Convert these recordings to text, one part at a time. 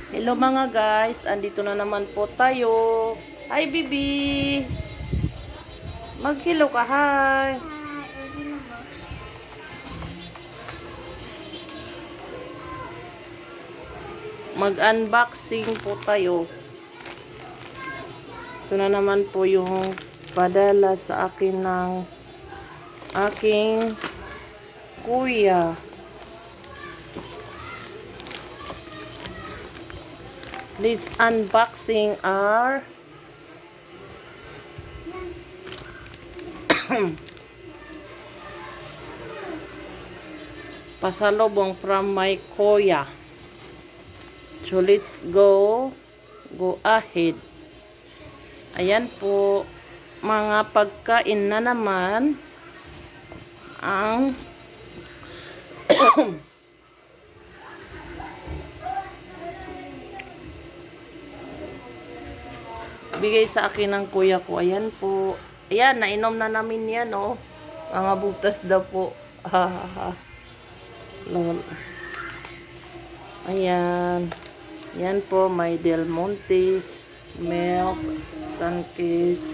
Hello mga guys, andito na naman po tayo. Hi Bibi! Mag-hello ka, hi! Mag-unboxing po tayo. Ito na naman po yung padala sa akin ng aking kuya. Let's unboxing our pasalubong from my kuya. So let's go ahead. Ayan po, mga pagkain na naman ang bigay sa akin ng kuya ko. Ayan po. Ayan, nainom na namin yan, oh. Mga butas daw po. Lol. Ayan. Yan po, may Del Monte, milk, Sunkist,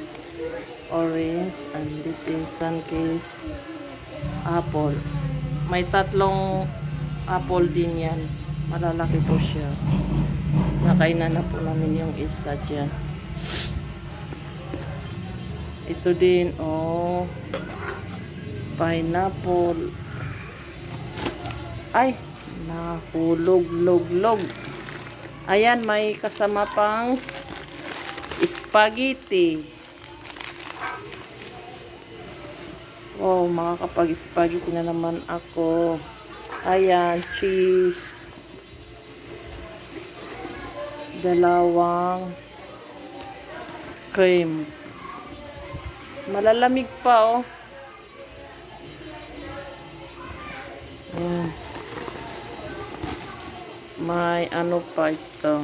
orange, and this is Sunkist, apple. May tatlong apple din yan. Malalaki po siya. Nakainan na po namin yung isa dyan. Ito din, oh, pineapple. Ay, nahulog-log-log. Ayan, may kasama pang spaghetti. Oh, makakapag-spaghetti na naman ako. Ayan, cheese. Dalawang cream. Malalamig pa, oh. Ayan. May ano pa ito.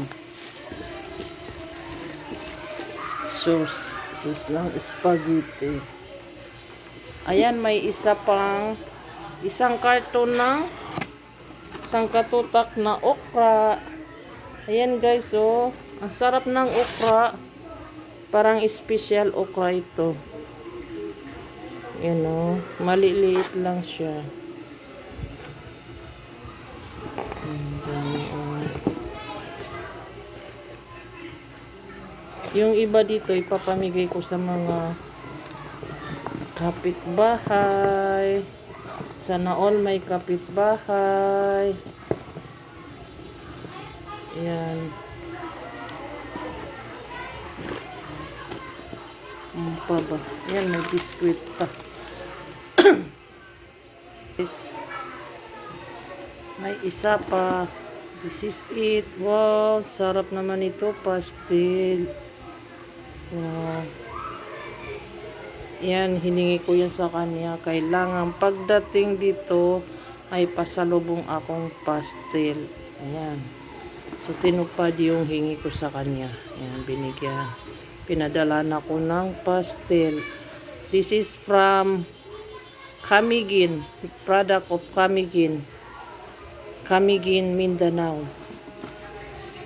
Sauce ng spaghetti. Ayan, may isang karton ng isang katutak na okra. Ayan guys, oh. Ang sarap ng okra. Parang special okra ito. Yan, oh. Maliliit lang siya. Yung iba dito ipapamigay ko sa mga kapitbahay. Sana all may kapitbahay. Yan. Pa ba? Yan, may biskuit pa. May isa pa. This is it. Wow, sarap naman ito. Pastel. Wow. Yan, hiningi ko yan sa kanya. Kailangan pagdating dito ay pasalubong akong pastel. Ayan. So, tinupad yung hingi ko sa kanya. Ayan, binigyan. Pinadala na ko ng pastel. This is from Camiguin. Product of Camiguin. Camiguin, Mindanao.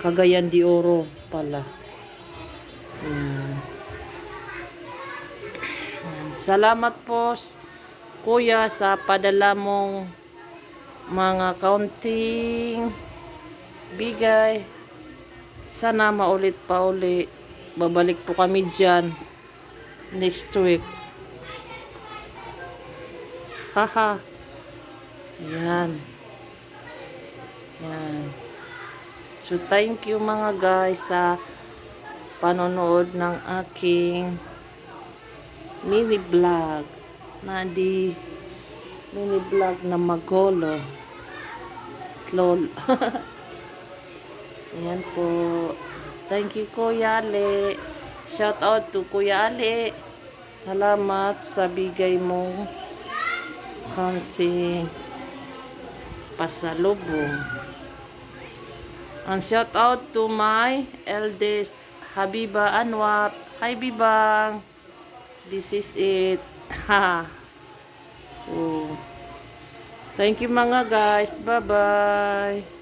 Cagayan de Oro pala. Ayan. Salamat po, kuya, sa padala mong mga kaunting bigay. Sana maulit pa uli. Babalik po kami dyan next week. Haha. Ayan. Ayan. So, thank you mga guys sa panonood ng aking mini vlog mini vlog na magolo. Lol. Ayan po. Thank you, Kuya Ale. Shout out to Kuya Ale. Salamat sa bigay mong konting pasalubong. And shout out to my eldest Habiba Anwar. Hi Bibang. This is it. Ha. Oh. Thank you mga guys. Bye-bye.